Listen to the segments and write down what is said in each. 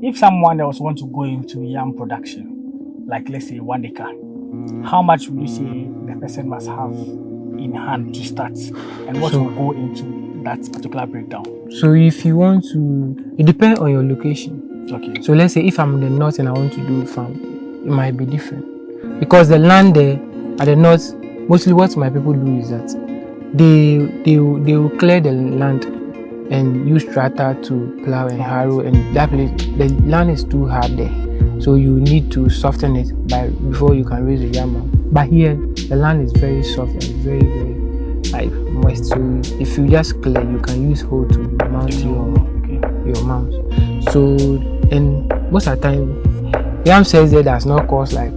if someone else wants to go into yam production, like let's say 1 acre, how much would you say the person must have in hand to start, and what will go into that particular breakdown? So if you want to, it depends on your location. Okay. So let's say if I'm in the north and I want to do a farm, it might be different because the land there at the north, mostly what my people do is that they will clear the land and use tractor to plow and harrow, and that place the land is too hard there, so you need to soften it before you can raise the yam. But here the land is very soft and very like moist, so if you just clear, you can use hoe to mount your mount. So and most of the time yam sales there does not cost like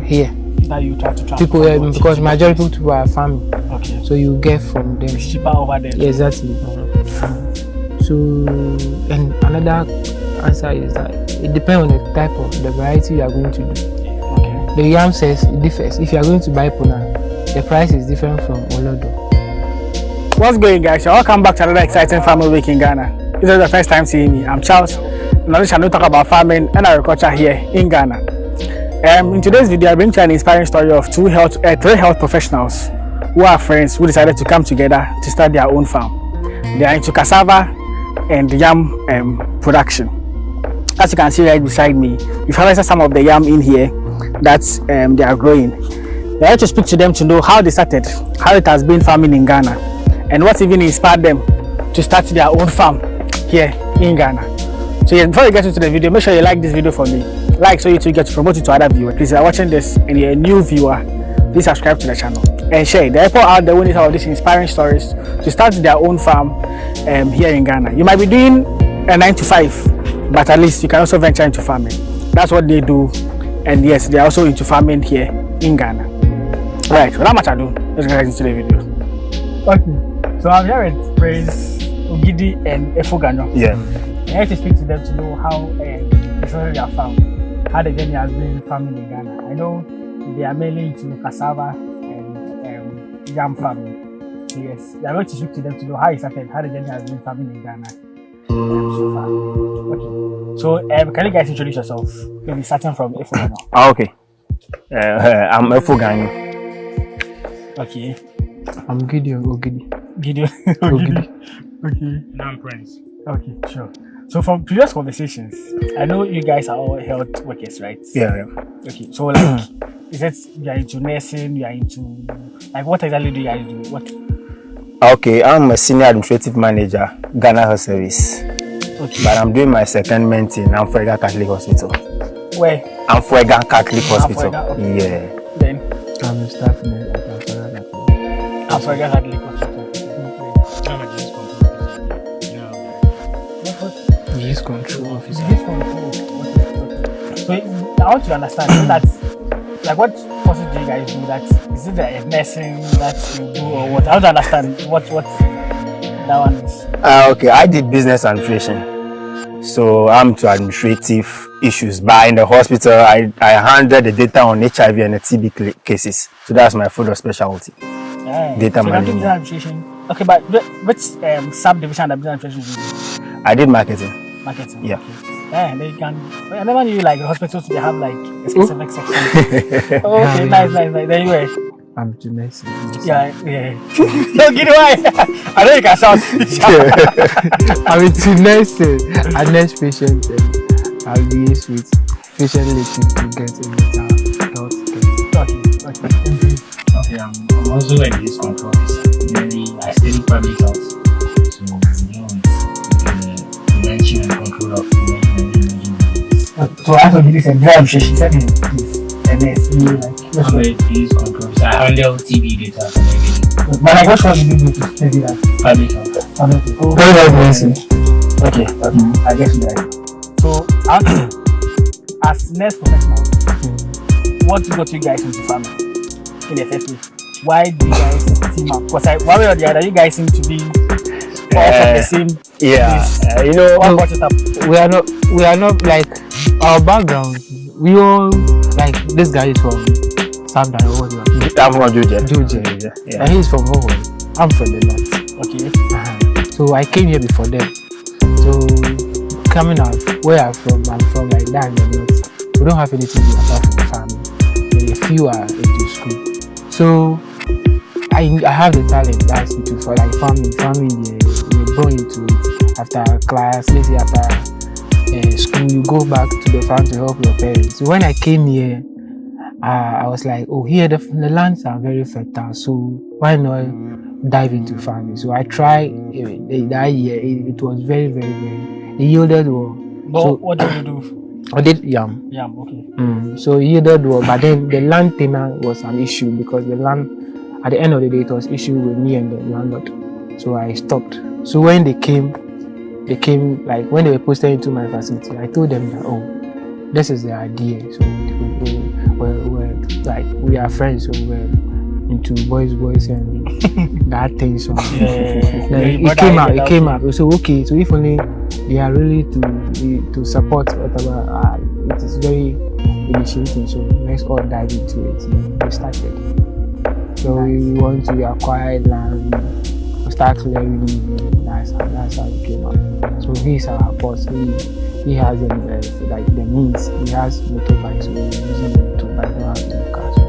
here that you try to people because majority of people are farming. Okay. So you get from them. It's cheaper over there. Yeah, exactly. So and another answer is that it depends on the type of the variety you are going to do. Okay. The yam says it differs. If you are going to buy puna, the price is different from Olodo. What's going, guys? You're welcome back to another exciting farming week in Ghana. This is the first time seeing me. I'm Charles. Now this channel talk about farming and agriculture here in Ghana. In today's video, I bring to you an inspiring story of three health professionals who are friends who decided to come together to start their own farm. They are into cassava and yam production. As you can see right beside me, we've harvested some of the yam in here that they are growing. I like to speak to them to know how they started, how it has been farming in Ghana, and what even inspired them to start their own farm here in Ghana. So yeah, before you get into the video, make sure you like this video for me. Like so you too get to promote it to other viewers. Please, if you are watching this and you're a new viewer, please subscribe to the channel and share. The people out there who need some of these inspiring stories to start their own farm here in Ghana. You might be doing a 9 to 5, but at least you can also venture into farming. That's what they do, and yes, they are also into farming here in Ghana. Right, without much ado, let's get into the video. Okay, so I'm here with Praise, Ogidi, and Efogano. Yeah. I have to speak to them to know how they started their farm, how the journey has been farming in Ghana. I know they are mainly into cassava and yam farming. So yes, we are going to speak to them to know how it started, how the journey has been farming in Ghana so far. Okay. So can you guys introduce yourself? Maybe starting from Efogano. Okay. I'm Efogano. Okay. I'm Gideon Ogidi. Gideon. Ogidi. Okay. And I'm Prince. Okay, sure. So from previous conversations, I know you guys are all health workers, right? Yeah. Okay, so like, is it you are into nursing? You are into like what exactly do you guys do? What? Okay, I'm a senior administrative manager, Ghana Health Service. Okay. But I'm doing my secondment in Amfuega Catholic Hospital. Where? Amfuega Catholic Hospital. Amfuega, okay. Yeah. Then I'm a staff nurse at Amfuega Catholic Hospital. I'm a disease control officer. Disease control officer. Disease control. So I want to understand that. Like, what courses do you guys do? That is it a nursing that you do, or what? I want to understand what that one is. Okay, I did business administration. So I'm to administrative issues. But in the hospital, I handle the data on HIV and the TB cases. So that's my field of specialty. Data so management. Business administration. Okay, but which subdivision of business administration do you do? I did marketing. Marketing. Yeah. Okay. Yeah, they can. I never knew like hospitals they have like a specific section. Oh, okay, nice. There you were. I'm to nursing. Yeah. No, get away. I know you can shout. I'm into nursing. I nurse patients and I'll be with patient related to get a better health care. Okay, I'm also a disease control officer. I study public health. So deal with the prevention and control of emerging diseases. So after this exam, she said it is MS. I'm a disease control officer. I handle TB data for everything. But like, what was you do to study that? Public health. Okay. I guess you guys. So as nurse professionals, what got you guys into farming in the first place? Why do you guys team up? Because one way or the other, you guys seem to be all from the same place. You know, What brought it up? We are not like our background. We all like this guy is from Samdan or whatever. I'm from Georgia. Yeah. And he's from Hoho. I'm from the north. Okay. So I came here before them. So coming out where I'm from like that in the north, we don't have anything to do apart from farming. A few are into school. So I have the talent that's into for like farming. We're born into it. After class, let's say after school, you go back to the farm to help your parents. So when I came here, I was like, oh, here the lands are very fertile, so why not dive into farming? So I tried that year. It was very, very, very. It yielded well. But so, what did you do? I did yam. Yam, okay. So it yielded well, but then the land tenure was an issue because the land, at the end of the day, it was issue with me and the landlord. So I stopped. So when they came like when they were posted into my facility, I told them that, oh, this is the idea. So we're like, we are friends, so we're into boys and that thing. So it came up. So okay, so if only they are really to support whatever, it is very initiating. So let's all dive into it. We started. So we want to acquire land, start clearing it. That's how it came out. So he's our boss. He has like the means. He has motorbikes, so we're using the motorbike, not having the car. So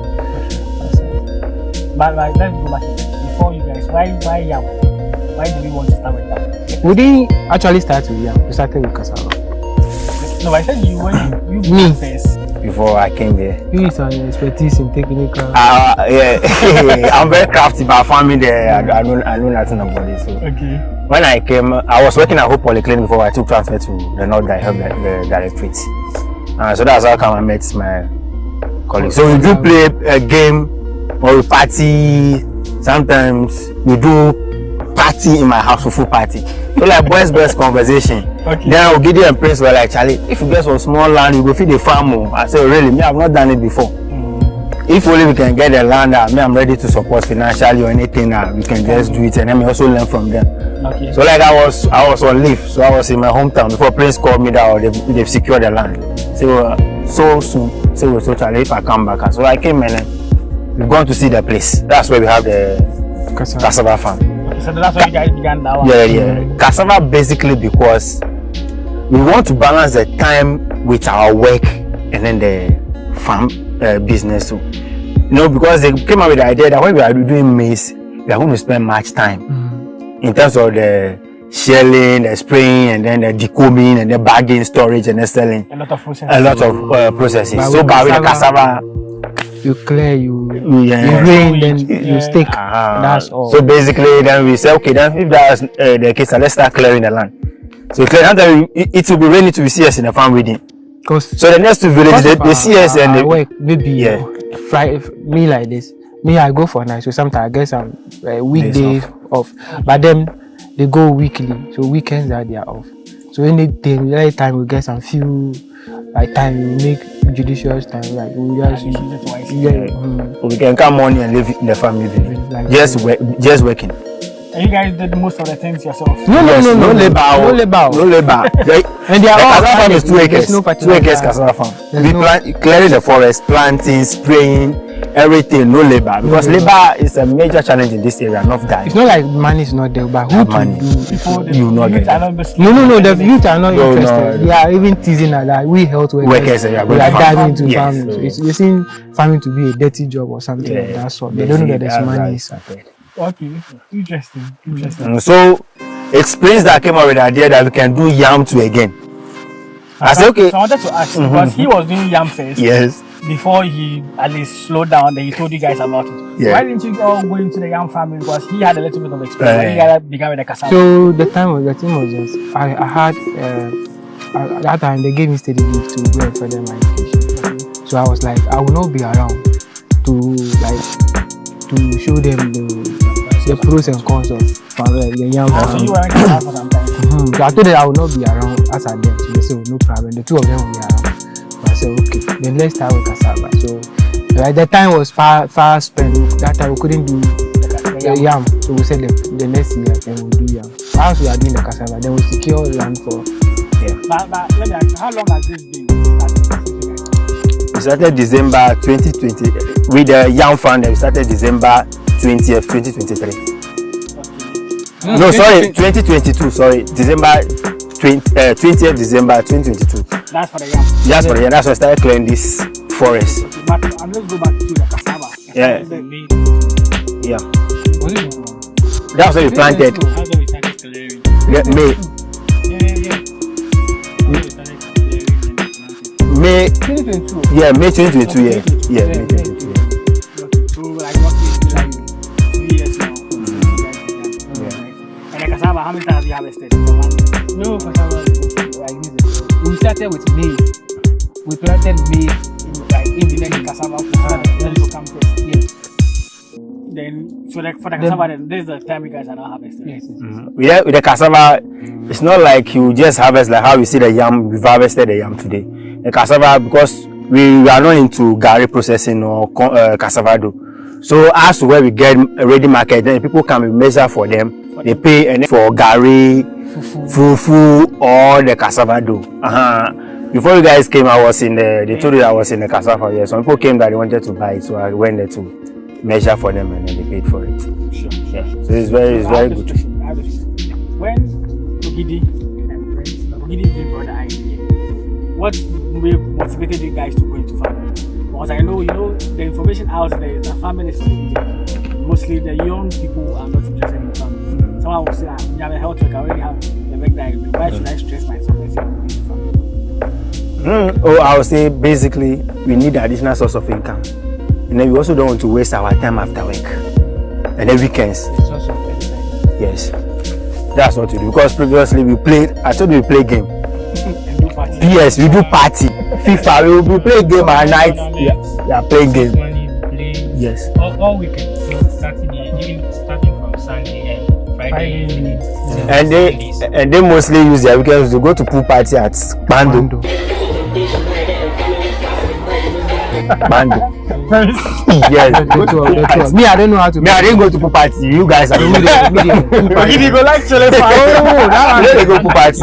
that's it. But like, let's go back to it. Before you guys, why yam? Why did we want to start with that? We didn't actually start with yam. We started with cassava. No, I said you Me first. Before I came here. You is an expertise in technical. Yeah, I'm very crafty, but farming there, I know nothing about it. So Okay. when I came, I was working at Hope Polyclinic before I took transfer to the North that helped the directorate. So that's how come I met my colleagues. So we do play a game or we party. Sometimes we do party in my house for full party. So like boys conversation. Okay. Then I'll give you a place where like, Charlie, if you get some small land, you go feed the farm more. I said, really? Me, I've not done it before. If only we can get the land, I'm ready to support financially or anything. We can just do it, and then we also learn from them. Okay. So like I was on leave, so I was in my hometown before Prince called me that they've secured the land. So soon, so Charlie, if I come back, so I came and we've gone to see the place. That's where we have the cassava farm. Okay, so that's why you guys began that one. Yeah. Cassava basically because we want to balance the time with our work and then the farm business too. You know, because they came up with the idea that when we are doing maize, we are going to spend much time in terms of the shelling, the spraying, and then the decombing, and the bagging, storage, and the selling. A lot of processes. Processes. But So, but with the cassava, you clear, you yeah. rain, then you stick. That's all. So basically, then we say, okay, then if that's the case, let's start clearing the land. So it will be ready to see us in the farm weeding. So the next two villages, they see us and they work. Maybe me like this. Me, I go for night, so sometimes I get some weekdays off. But then they go weekly, so weekends that they are off. So anything, every time we get some few like time, we make judicious time. Like we just we can come morning and live in the family living. Like just working. And you guys did most of the things yourself. No labor. And they are all cassava farm is 2 acres. No 2 acres cassava farm. We clearing the forest, planting, spraying, everything. No labor because labor is a major challenge in this area. Not that. It's not like money is not there, but who money? You not get that. No. The youth are not interested. They are even teasing us that we health workers. We are diving into farming. So it's seeing farming to be a dirty job or something like that. So they don't know that there's money. Okay, interesting. So explains that I came up with the idea that we can do yam too again. I said okay. So I wanted to ask because he was doing yam first. Yes. Before he at least slowed down, then he told you guys about it. Yeah. Why didn't you all go into the yam farming? Because he had a little bit of experience. When you guys began with the cassava. So the thing was just I had at that time they gave me steady leave to go and further my education. So I was like, I will not be around to show them the pros and cons of the yam farming. So you weren't around for some time. So I told them I will not be around as at then. So they said, no problem. The two of them will be around. So I said, okay, then let's start with cassava. So the time was far spent. That time we couldn't do the yam. So we said the next year then we'll do yam. As we are doing the cassava, then we secure land for But let me ask you, how long has this been? We started December 2020 with the yam farm. We started December 20th, 2023. No, sorry, 2022. Sorry, December 20th December 2022. That's for the yam. That's for the year. That's when I started clearing this forest. Okay, but let's go back to the cassava. Yeah. May. Yeah. Was it? That's when we planted. That's when we started clearing. Yeah, May. Yeah. We started clearing and planting. May. 2022. Yeah, May 2022. Yeah. Yeah, Yeah, May 2022. Okay, so like what is like 2 years now? And the cassava, how many times have you harvested? No, cassava like this. We started with maize. We planted maize in Then the cassava, then it will come first. Yes. Then, so like for the cassava, then this is the time you guys are not harvesting. Yes. With the cassava, it's not like you just harvest like how we see the yam. We've harvested the yam today. The cassava, because we are not into gari processing or cassava dough. So as to where we get a ready market, then people can measure for them. They pay and for gari, fufu, or the cassava dough. Before you guys came, I was in the. They told you I was in the cassava. Yeah, some people came that they wanted to buy it, so I went there to measure for them and then they paid for it. Sure. Yeah. So it's very good. When Ogidi and friends, Ogidi big brother idea, what motivated you guys to go into farming? Because I know, the information out there is that farming is for the easy. Mostly the young people are not interested in farming. Someone will say, you have a health work, I already have the big diet. Why should I stress myself and say I'm going to farming? Oh, I would say basically we need additional source of income. And then we also don't want to waste our time after work. And then weekends. It's also exercise. Yes. That's what we do. Because previously we played, I told you we play game. And do party. Yes, we do party. FIFA, we play game at night. Yeah, playing game. Money, play Yes. all weekend. So Saturday, even starting from Sunday and Friday evening. And they mostly use their weekends to go to pool party at Bando. Bando. Yes. Go to pool party. Me, I don't know how to. Me, I didn't go to pool party. You guys are Ogidi go like chile farm. They go pool party.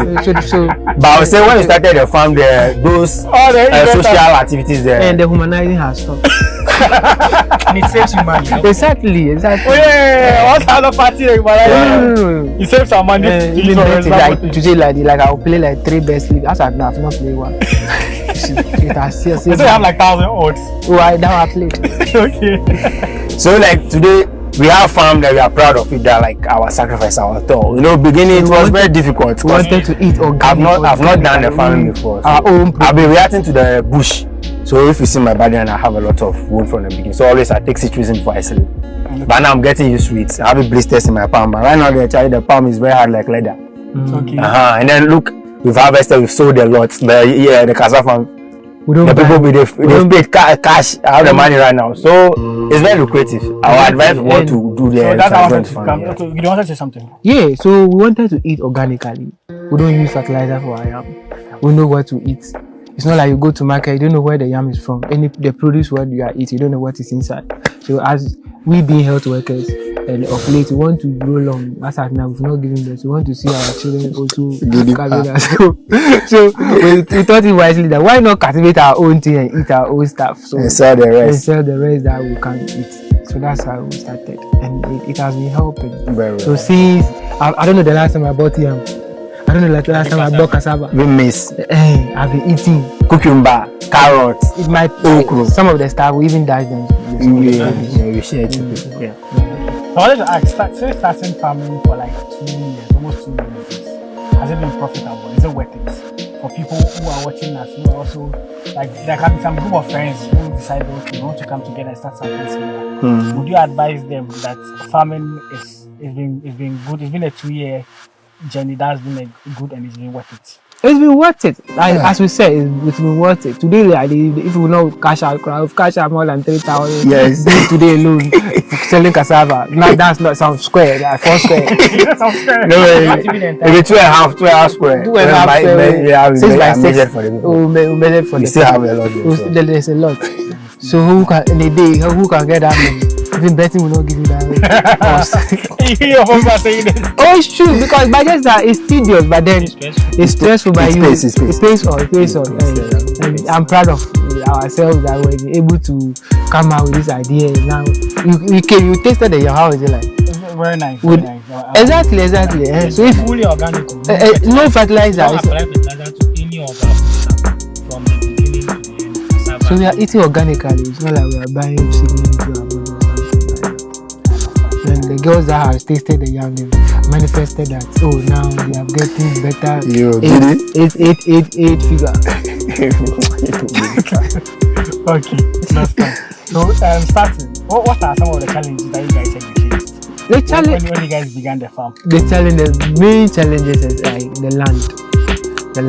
So, But I would say when we started the farm, those social activities there. and the humanizing has stopped. And it saves you money. Exactly. Oh yeah, what kind of party like No. You save some money to use Even for better, responsible like today, like I'll play like 3 best league. As I've not played one. It has still. You say you have like 1,000 odds. Oh, I played. Okay. So like today we have farm that we are proud of it. That like our sacrifice, our thought. Beginning it was very difficult. We wanted to eat organic. I've not done the farming before. So Our own. I've been reacting to the bush. So if you see my body and I have a lot of wound from the beginning. So always I take citrizine before I sleep. But now I'm getting used to it. I have blisters in my palm. But right now the palm is very hard like leather. Okay. And then look, we've harvested, we've sold a lot. The cassava. We don't The people buy. they've paid cash. I have the money right now, so it's very lucrative. I would advise people to do So their that's how I wanted to farming, come. yeah. Okay, you wanted to say something? Yeah, so we wanted to eat organically. We don't use fertilizer for our yam. We know what to eat. It's not like you go to market, you don't know where the yam is from. The produce what you are eating, you don't know what is inside. So as we being health workers, and of late we want to grow long. As at now, we've not given birth. We want to see our children also carry that. So we thought it wisely that why not cultivate our own thing and eat our own stuff. So And sell the and rest. sell the rest that we can eat. So that's how we started, and it has been helping. Very So well. since I don't know the last time I bought yam. I don't know like the last time I bought cassava. We miss I've been eating. cucumber, carrots. It might Okra. some of the stuff we even dash them. We share it. Yeah. So I wanted to ask, since starting farming for like 2 years, almost 2 years, has it been profitable? Is it worth it? For people who are watching us, who are also, like, there can be some group of friends who decide okay, we want to come together and start something similar. Would you advise them that farming is been good? It's been a 2-year journey that's been good and it's been worth it. It's been worth it. Like, as we said, it's been worth it. Today, like, if we know cash out, cash out more than 3,000. Yes. Today alone, selling cassava. Now that's not some square, like 4 square. No way. Maybe 2.5 square. 2.5 square. Yeah, we 6 by 6. measured for the people. We measured for We the still have a lot. There, so. There's a lot. So who can in a day? Who can get that money? Even betting will not give you that. Your phone are saying this. Oh, it's true because by just that it's tedious, but then it's stressful by It you. pays, it pays. It pays on. And I'm proud of ourselves that we're able to come out with this idea. Now you tasted it. How is it like? Very nice. Would- Very nice. Exactly. So if fully organic, no fertilizer, don't apply fertilizer to any of our food from the beginning to the end. Cassava. so we are eating organically. It's not like we are buying seedlings to our body or something like that. And the girls that have tasted the yam, they manifested that now they are getting better. You did it? Eight figure. Okay, that's fine. So, starting, what are some of the challenges that you guys have faced? The challenge, When you guys began the farm? the main challenges is like the land. The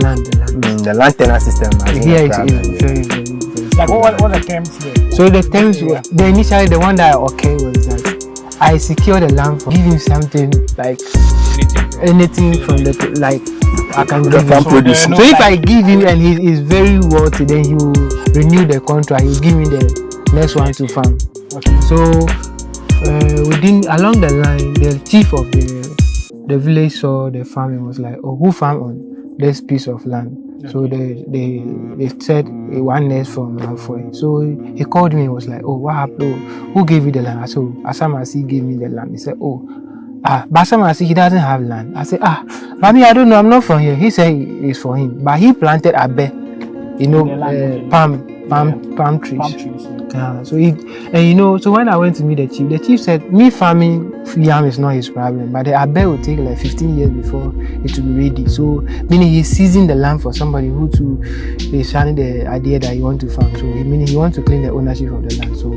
land tenure system. Here it is very. Like what the terms here? So the terms were initially the one that occurred was that I secure the land for giving something like anything from the like I can give him. produce. So if I give him and he is very wealthy, then he will renew the contract. He will give me the next one to farm. Okay. So along the line, the chief of the village saw the farm and was like, who farm on this piece of land? So they said one nest from Malfoy. So he called me and was like, what happened? Who gave you the land? I said, Asamasi gave me the land. He said, but Asamasi, he doesn't have land. I said, Mami, I don't know, I'm not from here. He said it's for him. But he planted abe, palm trees. Palm trees. So so when I went to meet the chief said, me farming yam is not his problem, but the abe will take like 15 years before it will be ready. So meaning he's seizing the land for somebody who is sharing the idea that he want to farm. So meaning he wants to claim the ownership of the land. So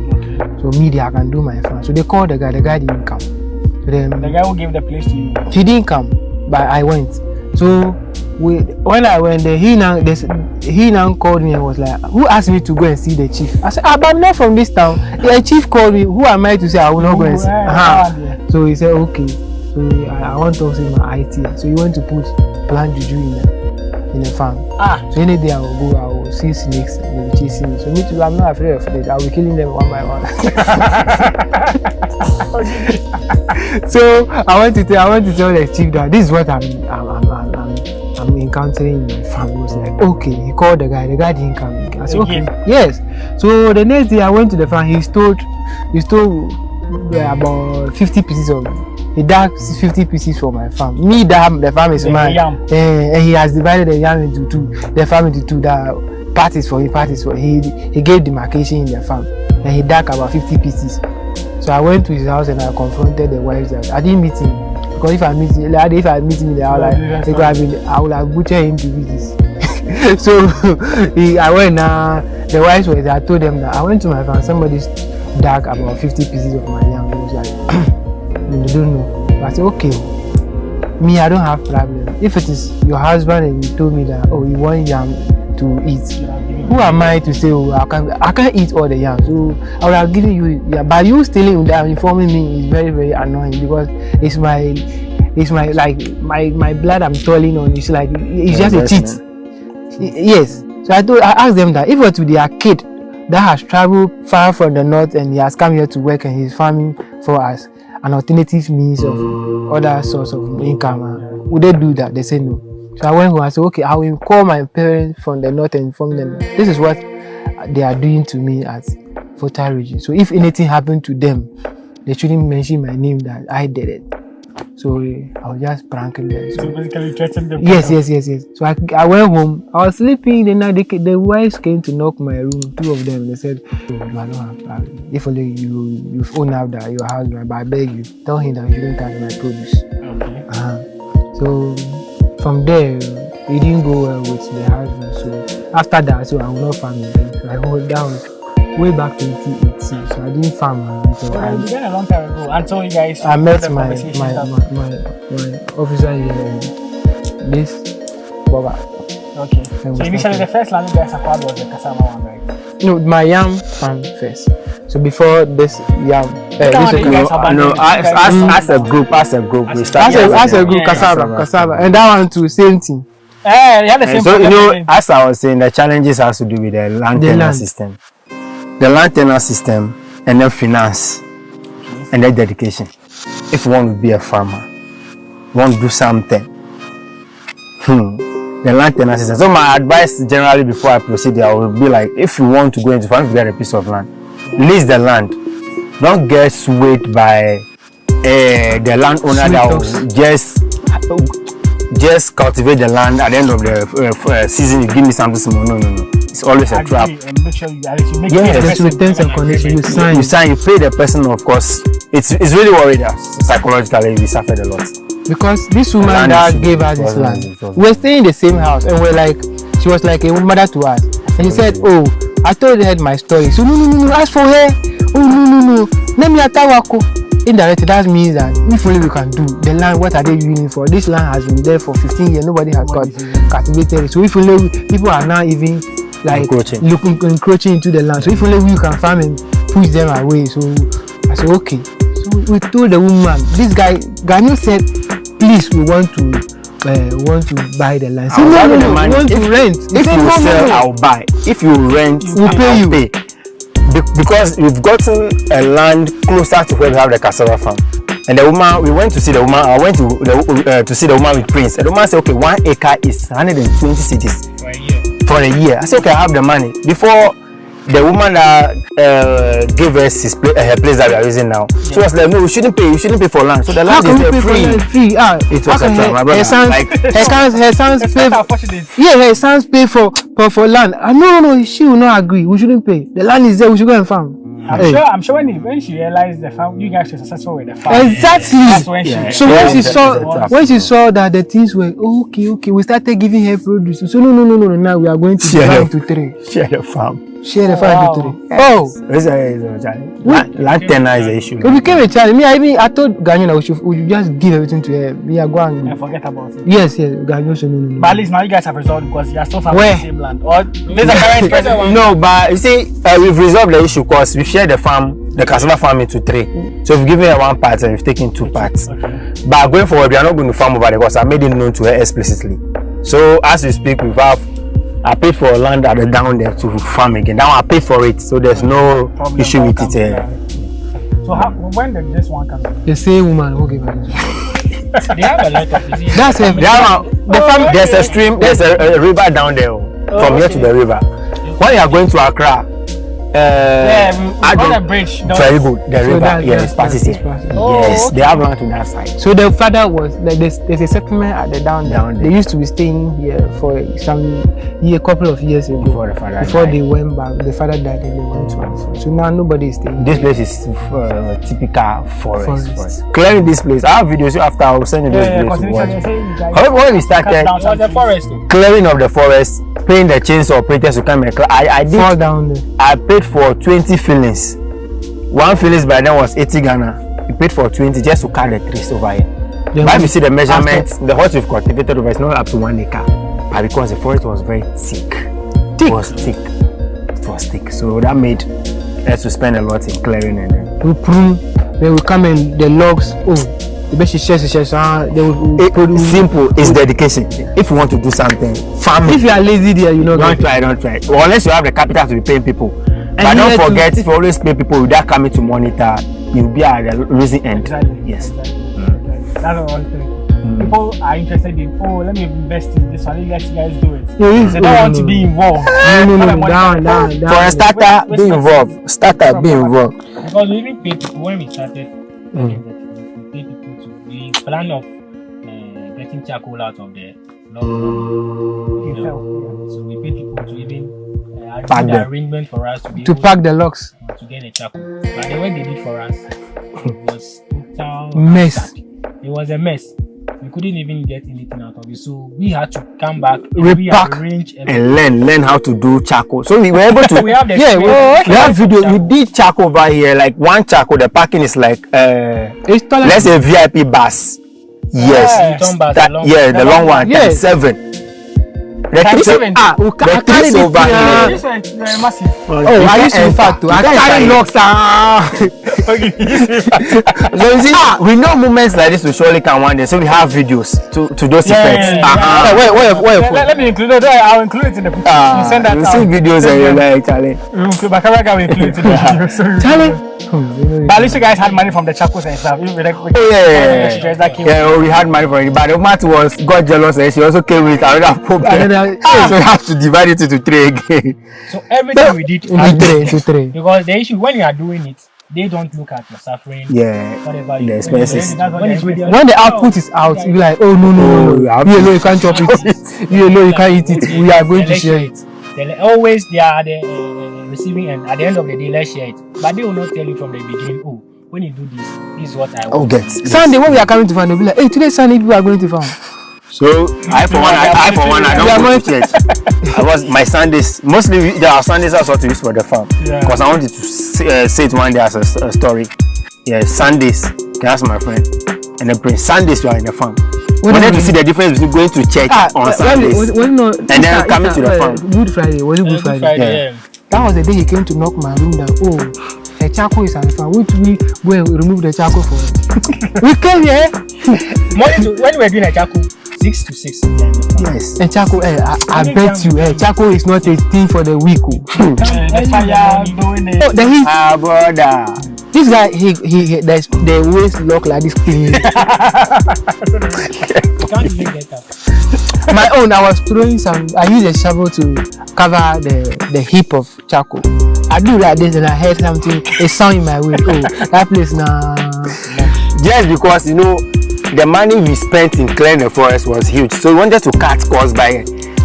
me, I can do my farm. So they called the guy didn't come. So then the guy who gave the place to you? He didn't come, but I went. So when I went there, he now called me and was like, who asked me to go and see the chief? I said, but not from this town. The chief called me. Who am I to say I will not go and see? So he said, okay. So I want to see my IT. So he went to put plant juju in the farm. So any day I will go, I will see snakes and they will be chasing me. So me too, I'm not afraid of it. I will be killing them one by one. So I want to tell the chief that this is what I'm encountering in my farm. He was like, okay. He called the guy didn't come. I said, okay. Yes. So the next day I went to the farm. He stole about 50 pieces of. He dug 50 pieces for my farm. The farm is mine. And he has divided the yam into two. The farm into two. The parties for him, parties for him. He gave demarcation in the farm. And he dug about 50 pieces. So I went to his house and I confronted the wives that I didn't meet him. Because if I meet him, I would have butchered him to pieces. So I went the wives were there. I told them that I went to my farm. Somebody dug about 50 pieces of my yam. It was like, they don't know. But I said, okay. Me, I don't have problem. If it is your husband and you told me that, you want yam to eat, who am I to say, I can't eat all the yam? So I would have given you, but you stealing without informing me is very, very annoying because it's my blood I'm toiling on. It's like it's just a cheat. Yes. So I asked them that if it were their kid that has traveled far from the north and he has come here to work and he's farming for us an alternative means of other source of income, would they do that? They say no. So I went home and said, okay, I will call my parents from the north and inform them. This is what they are doing to me at Volta region. So if anything happened to them, they shouldn't mention my name that I did it. So I was just pranking them. So basically threatening them. Yes. So I went home. I was sleeping. Then the wives came to knock my room. Two of them. They said, "You don't have problem. If only you own out that your husband, but I beg you, tell him that you don't touch my produce." Okay. So from there, it didn't go well with the husband. So after that, so I will not farm again. So that was way back 2018. So I didn't farm until it began a long time ago. Until you guys. I met my officer here. This Boba. Okay. So initially the first land you guys acquired was the cassava one, right? No, my yam farm first. So before this yam, as a group, we started as a group cassava, and that one too, same thing. You had the same so as I was saying, the challenges has to do with the land tenure system. The land tenure system and then finance and then dedication. If one would be a farmer, want to do something, the land tenure system. So my advice generally before I proceed, I will be like, if you want to go into farm, you get a piece of land, lease the land. Don't get swayed by the landowner that will just cultivate the land at the end of the season. You give me something small. No. It's always a trap. And make sure you make Yes, with terms and conditions, you sign. You pay the person, of course. It's really worried us psychologically. We suffered a lot. Because this woman that gave us this land, we're staying in the same house, and we're like, she was like a mother to us. And she said, "Oh, I told her my story. So no, ask for her. Oh no. Let me atawako." Indirectly, that means that if only we can do the land, what are they using for? This land has been there for 15 years. Nobody has got cultivated it. So if only people are now even like encroaching into the land. So if only we can farm and push them away. So I said, okay. So we told the woman, this guy, Ghanaian said, please, we want to buy the land. So no, we want to rent. If you sell, I'll buy. If you rent, we'll pay you. Because we've gotten a land closer to where we have the cassava farm. And the woman, we went to see the woman. I went to see the woman with Prince. And the woman said, okay, 1 acre is 120 cities for a year. I said, okay, I have the money. Before the woman that gave us her place that we are using now, she was like, no, we shouldn't pay for land. So the land is there free. It was a trap, my brother. Her sons pay. Her sons pay for land. No, she will not agree. We shouldn't pay. The land is there. We should go and farm. I'm sure when she realized the farm, you guys were successful with the farm. Exactly. That's when when she saw that the things were okay, we started giving her produce. So no. Now we are going to divide into 3. Share the farm. Share the farm into 3. Oh, land tenure is an issue. It became a challenge. I told Ghanaian that we should just give everything to her. We are going. And forget about it. Yes. Ghanaian said no. But at least now you guys have resolved because you are still farming the same land. Or there's a current president. No, but you see, we've resolved the issue because we share the farm, the cassava farm into 3. So we've given her 1 part and we've taken 2 parts. Okay. But going forward, we are not going to farm over there because I made it known to her explicitly. So as we speak, I paid for land at the down there to farm again. Now I paid for it, so there's no issue with it. So when did this one come? The same woman who gave her this one. They have a lot of disease. That's it. There's a stream, there's a river down there from here to the river. When you are going to Accra, on the bridge. Very good. The river, yes, passes here. Yes, they have land to that side. So the father was like there's a settlement at the down there. They used to be staying here for a couple of years ago. Before they went back, the father died and they went to Africa. So now nobody is staying. This place is typical forest. Clearing this place. I have videos after. I will send you those videos to watch. However, when we started the forest, clearing of the forest, paying the chainsaw operators to come and clear. I did fall down there. I paid for 20 fillings. 1 fillings by then was 80 Ghana. We paid for 20 just to cut the trees over here. But if you see the measurements, the what we've cultivated over is not up to 1 acre. But because the forest was very thick. It was thick. So that made us to spend a lot in clearing and then. We prune, then we come in the logs. The best they will produce. Simple is dedication. If you want to do something, farming. If you are lazy there, don't try. Well, unless you have the capital to be paying people. But don't forget, if you always pay people without coming to monitor, you'll be at the losing end. Exactly. Yes. That's the one thing. People are interested in, let me invest in this one, let you guys do it. They don't want to be involved. Down. For a starter, be involved. Because we even paid people when we started. We paid people to the plan of getting charcoal out of the log. So we paid people to even pack the arrangement for us to pack the logs to get the charcoal. But the way they did for us, it was total mess. It was a mess. We couldn't even get anything out of it, so we had to come back, rearrange and learn how to do charcoal. So we were able to. We have the we have video. We did charcoal over here. Like 1 charcoal, the packing is like let's say VIP bus. Yes, the long one. Yes, 7. The trees over here. This one is massive. I used to in fact I carry logs. So you see, we know moments like this will surely come one day. So we have videos to those effects. Let me include it. I'll include it in the picture. You send that out. See videos and you're like, Charlie. My camera guy will include it in the video. Charlie. But at least you guys had money from the charcoals and stuff. We had money from it. But the matter was got jealous and she also came with another problem. So we have to divide it into 3 again. So everything we did into 3. Because the issue when you are doing it, they don't look at your suffering. Yeah, Whatever the you expenses. When the output is out, you be like, oh no, you alone you can't chop it. You alone you can't eat it. We are going to share it. They are the receiving end. At the end of the day, let's share it. But they will not tell you from the beginning, oh, when you do this is what I want. Get Sunday when we are coming to farm, they'll be like, hey, today Sunday people are going to farm. So I for one, I don't go to church. My Sundays, mostly there are Sundays I sort to use for the farm because I wanted to say it one day as a story. Yeah, Sundays, can ask my friend, and then Sundays you are in the farm. We need to see the difference between going to church on Sundays and then coming to the farm. Good Friday, was it Good Friday? Yeah. That was the day he came to knock my room down. Oh, the charcoal is on the farm. Which we go and remove the charcoal for it. We came here. When we were doing a charcoal, 6 to 6. Yes. And charcoal, I bet you, charcoal is not a thing for the weak. The fire doing it. Oh, the heat. Brother. This guy, the waist lock like this clean. Can't even get up. My own, I was throwing I used a shovel to cover the heap of charcoal. I do like this and I heard something, a sound in my way. Oh, that place now. Just because, the money we spent in clearing the forest was huge. So we wanted to cut costs by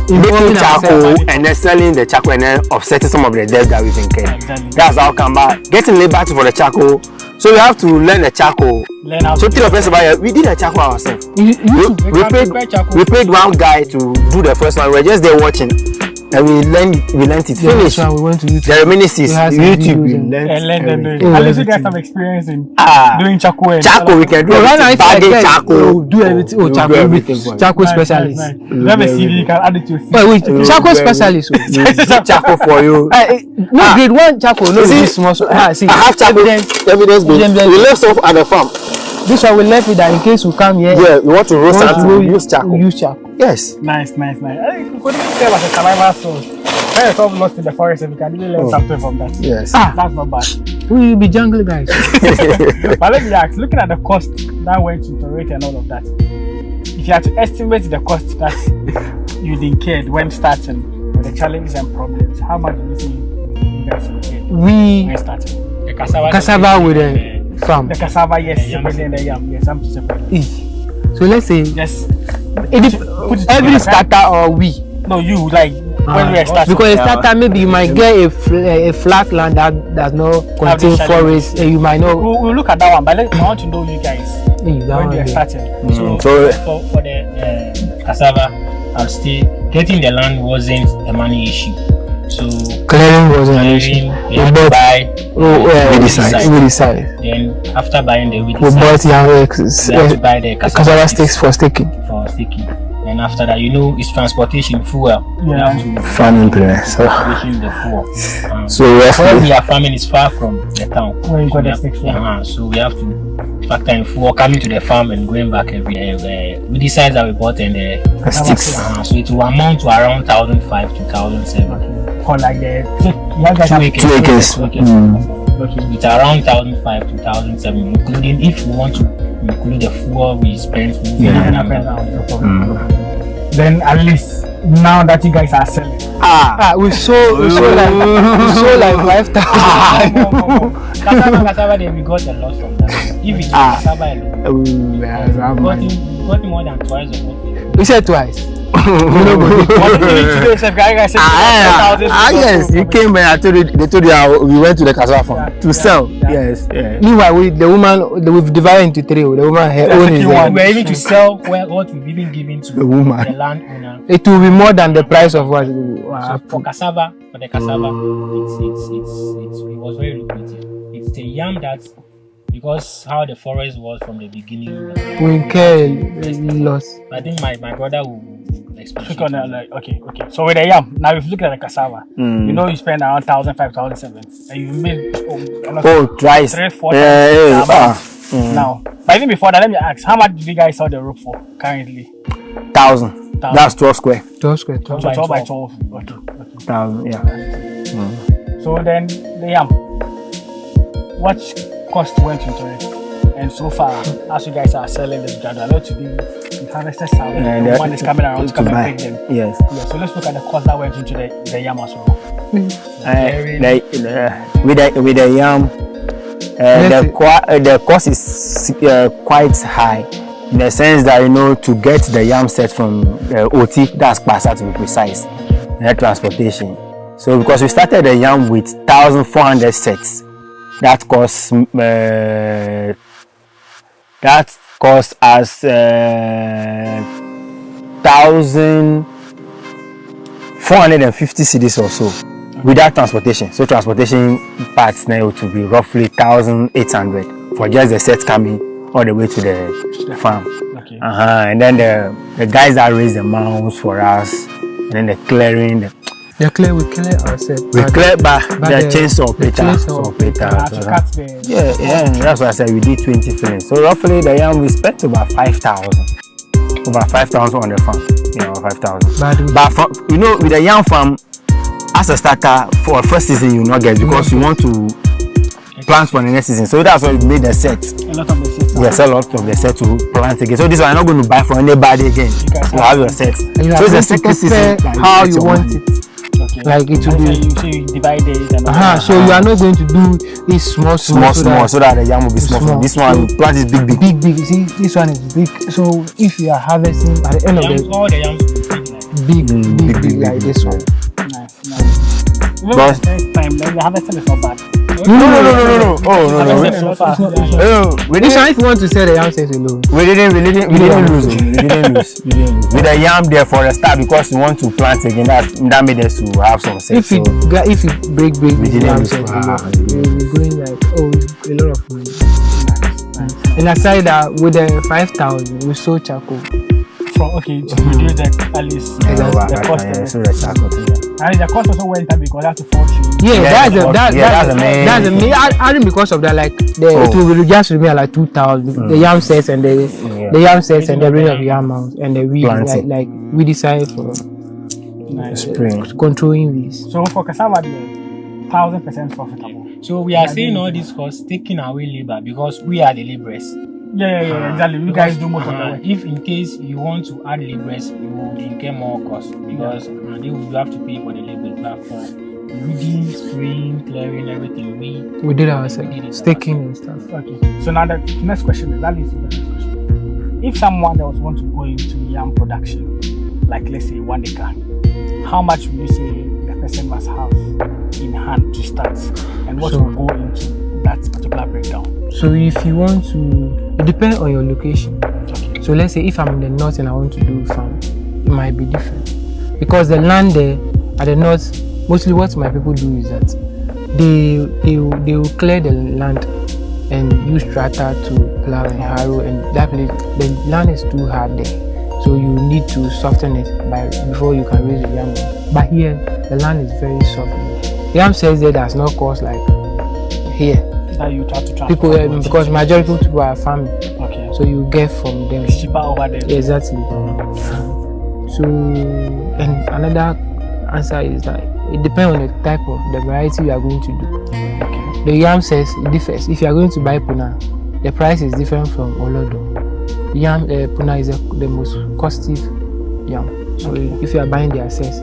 making charcoal and then selling the charcoal and then offsetting some of the debt that we've incurred. Exactly. That's how come back. Getting labor for the charcoal. So we have to learn the charcoal. So till the first about it, we did the charcoal ourselves. We paid one guy to do the first one. We were just there watching. And we learned it. Finish. We went to YouTube. The reminiscences. YouTube. We learned. At least you guys have experience in doing charcoal. Charcoal we can do. Bagging charcoal. Do everything. Oh, charcoal. Charcoal specialist. You have a CV, you can add it to your CV. Wait, charcoal specialist. Charcoal for you. No, grade 1 charcoal. No, see, small. I have charcoal. Evidence. We left stuff at the farm. This one we left it that in case we come here. Yeah, we want to roast something. Use charcoal. Use charcoal. Yes. Nice. I think we couldn't say like a survival source. When you're so lost in the forest, we can really learn something from that. Yes. That's not bad. We will be jungle guys. But let me ask, looking at the cost that went into rate and all of that, if you had to estimate the cost that you'd incurred when starting with the challenges and problems, how much do you think you guys incurred when starting? The cassava with the farm. The cassava, yes, separately, and the yam, yes, I'm separately. So let's say yes, every starter or we. No, you like when we are starting. Because a starter maybe you might get a flat land that does not contain forest, and you might not. We'll look at that one, but I want to know you guys when we are starting. So for the cassava, I'll still getting the land wasn't a money issue. So clearing wasn't an issue. We had to buy weedicide. Then after buying the weedicide, we bought we had to buy the cassava sticks for staking. And after that, it's transportation, fuel. Yeah. Farming place. Transportation the fuel. So where we are farming is far from the town. Where you got the sticks from? So we have to factor in fuel coming to the farm and going back every day. We decide that we bought and the sticks. So it will amount to around 1,500 to 1,700. For like the 2 acres. It's around 1,500 to 1,700, including if we want to include the fuel we spent moving up and down. No problem. Then at least now that you guys are selling, we sold like 5,000. Cassava, then we got a lot from that. If it's cassava alone, we got more than twice of what we said twice. Yes, you came and they told you we went to the cassava farm to sell. Yes. Meanwhile, we've divided into 3. The woman her own is there. We were able to sell what we've even given to the landowner. It will be more than the price of what. So for the cassava, it was very lucrative. It's the yam that, because how the forest was from the beginning, we incurred loss. I think my brother will speak on that. Okay. So with the yam, now if you look at the cassava, you spend around 1,500, 1,700, and you made twice 3-4 now. But even before that, let me ask, how much did you guys sell the rope for currently? 1,000. That's 12 square. 12 square. 12 by 12. Okay. 1,000. Yeah. So then the yam, what cost went into it? And so far, as you guys are selling this gradually to the harvesters, the one is coming around to come and pick them. Yes. So let's look at the cost that went into the yam as well. With the yam, The cost is quite high in the sense that to get the yam set from OT, that's Pasa to be precise, the transportation. So because we started the yam with 1,400 sets, that costs us 1,450 cedis or so without transportation. So transportation parts now to be roughly 1,800 for just the set coming all the way to the farm. Okay. And then the guys that raise the mounds for us, and then the clearing. We clear ourselves. We clear by the chainsaw operator. Yeah, that's why I said we did 20 fillings. So roughly the yam we spent about 5,000. Over 5,000 on the farm. 5,000. But for, with the yam farm, as a starter for first season you will not get because you want to plant for the next season. So that's why we made the set. A lot of the sets. Yes, a lot of the set to plant again. So this one I'm not going to buy from anybody again. You have your set. So it's the second season how you want it. Okay. Like it will be. You divide it and So you are not going to do this small so that the yam will be small. This one you plant is big. You see, this one is big. So if you are harvesting at the end of all the yams will be big like this one. Nice. But next time then the harvesting is not bad. No. Oh no. This one if you want to sell the yam set alone. We didn't lose. With the yam there for the start because we want to plant again. That made us to have some sense. If it break we didn't yam lose. set alone, we're going like a lot of money. Nice. And aside that with the 5,000 we sold charcoal. To reduce the at least the cost. And the cost also went up because that's the fortune. That's the main. I think because of that, like it will just remain like 2,000. The yam sets and the yam sets and the ring of yam mounds and the weed like we decided for spring controlling weeds. So for cassava, 1,000% profitable. So we are saying all these costs taking away labor because we are the laborers. Yeah, exactly. You guys do most of the work. If in case you want to add laborers, you will incur more costs because you have to pay for the labor. But for weeding, spraying, clearing, everything, we did ourselves, staking and stuff. Okay. So now the next question is the next question. If someone else wants to go into yam production, like let's say 1 acre, how much would you say the person must have in hand to start, and what will go into that particular breakdown? So if you want to, it depends on your location. Okay. So let's say if I'm in the north and I want to do farm, it might be different because the land there at the north, mostly what my people do is that they will clear the land and use tractor to plow and harrow, and that place the land is too hard there, so you need to soften it before you can raise the yam. But here the land is very soft. Yam says that does not cost like here. That you have to people because majority of people are farming. Okay. So you get from them. It's cheaper over there. Exactly. So and another answer is that it depends on the type of the variety you are going to do. Okay. The yam says it differs. If you are going to buy puna, the price is different from olodo. Yam puna is the most costly yam. So if you are buying the access,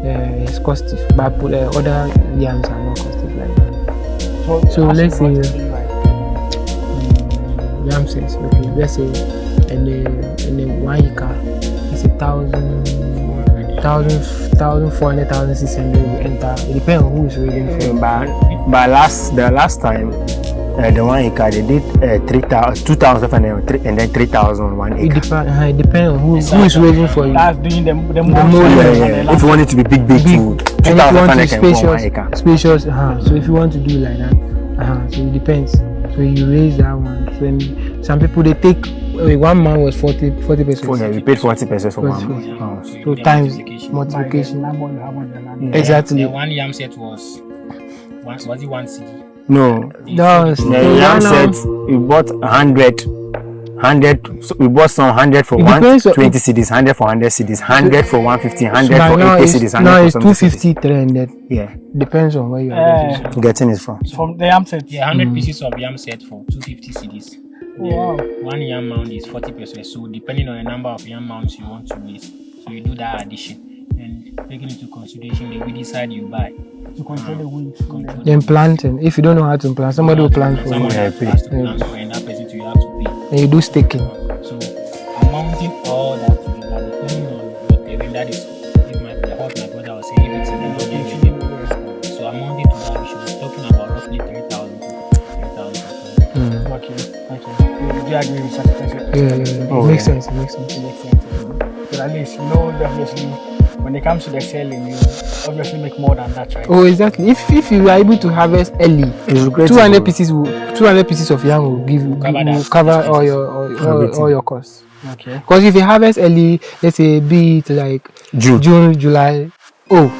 it's costly. But other yams are not costly like that. So let's say yam says okay. Let's say and the 1 acre is 1,400, 1,600 will enter. It depends on who is reading for. But the last time the 1 acre they did 2,500 and then 3,000 1 acre. It depends on who is waiting for you. That's doing the more. If you want it to be big, 2,500 can go 1 acre. Spacious. So if you want to do like that, so it depends. So you raise that one. So some people they take 1 man was 40 pesos. We paid 40 pesos for 1 man. So times multiplication. Exactly. The 1 yam set was it 1 CD? No. The yam set we bought 100. So we bought some 100 for 120 cedis, 100 for 100 cedis, 100 for 150, 100 for 80 cedis, 100 now for it's 250, 300. Yeah. Depends on where you are getting it from. From the yam set. Yeah, 100 pieces of yam set for 250 cedis. Wow. 1 yam mound is 40 pesos. So depending on the number of yam mounds you want to raise, so you do that addition. and taking into consideration the weedicide you buy. To control the weeds. Then planting. If you don't know how to plant, somebody will plant for Someone you. has to plant for, and that person you have to pay. And you do staking. So amounting all that together, depending on what terrain that is, it might be what my brother was saying, if it's in the northern region. So amounting to that, we should be talking about roughly 3,000 to 3,000. Okay. Do you agree with such a thing? Yeah. It makes sense. It makes sense. It makes sense. But at least you know definitely when it comes to the selling, you obviously make more than that, right? Oh, exactly. If you are able to harvest early, It's great. 200 pieces of yam will cover all your costs. Okay. Because if you harvest early, let's say be it like June, July, June,